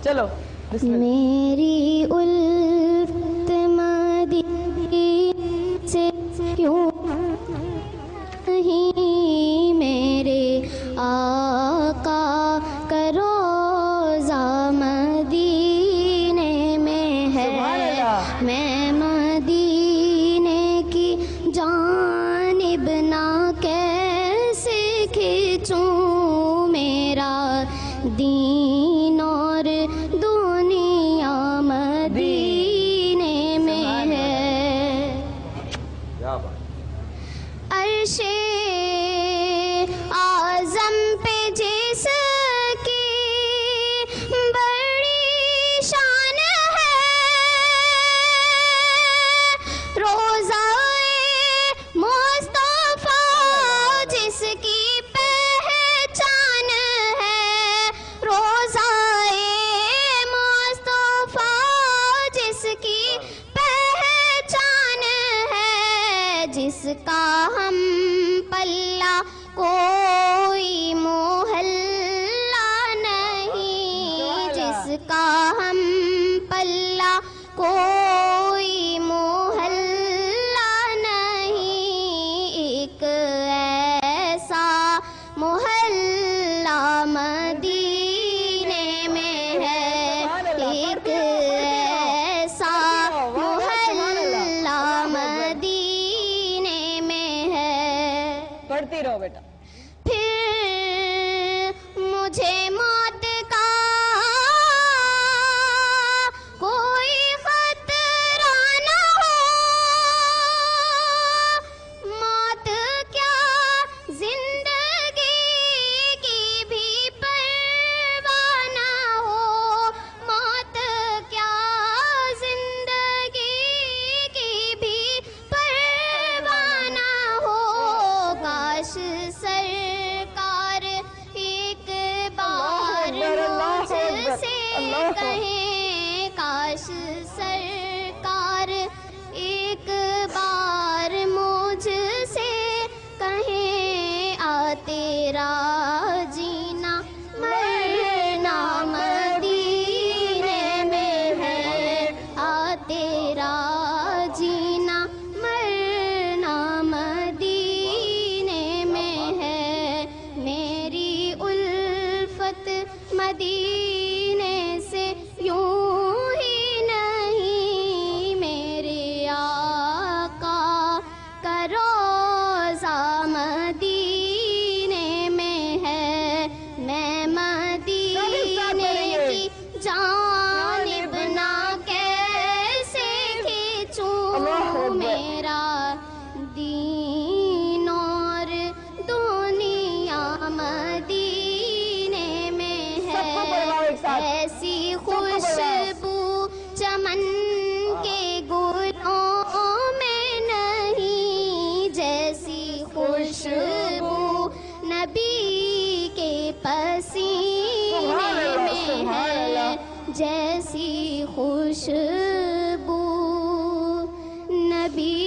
چلو میری الفت مدینے سے کیوں نہیں میرے آقا کا روضہ مدینے میں ہے. میں مدینے کی جانب نہ کیسے کھینچوں میرا دین اور دنیا مدینے میں ہے. عرش اعظم پہ جس کی بڑی شان ہے روضہ مصطفیٰ جس کی پہچان ہے روضہ مصطفیٰ جس کی پہچان ہے جس کا ہم پلہ کوئی محلہ نہیں جس کا ہم پلہ کوئی محلہ نہیں ایک ایسا محلہ مدینے میں ہے ایک ایسا محلہ مدینے میں ہے. پڑھتی رہو بیٹا. پھر مجھے موت کا کوئی خطرہ نہ ہو موت کیا زندگی کی بھی پرواہ نہ ہو موت کیا زندگی کی بھی پرواہ نہ ہو. کاش سرکار ایک بار مجھ سے کہیں کاش سرکار ایک بار مجھ سے کہیں آ تیرا جینا مرنا مدینے میں ہے آ تیرا جینا مرنا مدینے میں ہے. میری الفت مدینے سے یوں ہی نہیں میرے آقا کا روضہ مدینے میں ہے. میں مدینے کی جانب نہ کیسے کھینچوں میرا دین اور دنیا مدینے میں ہے. ایسی خوشبو چمن کے گلوں میں نہیں جیسی خوشبو نبی کے پسینے میں ہے جیسی خوشبو نبی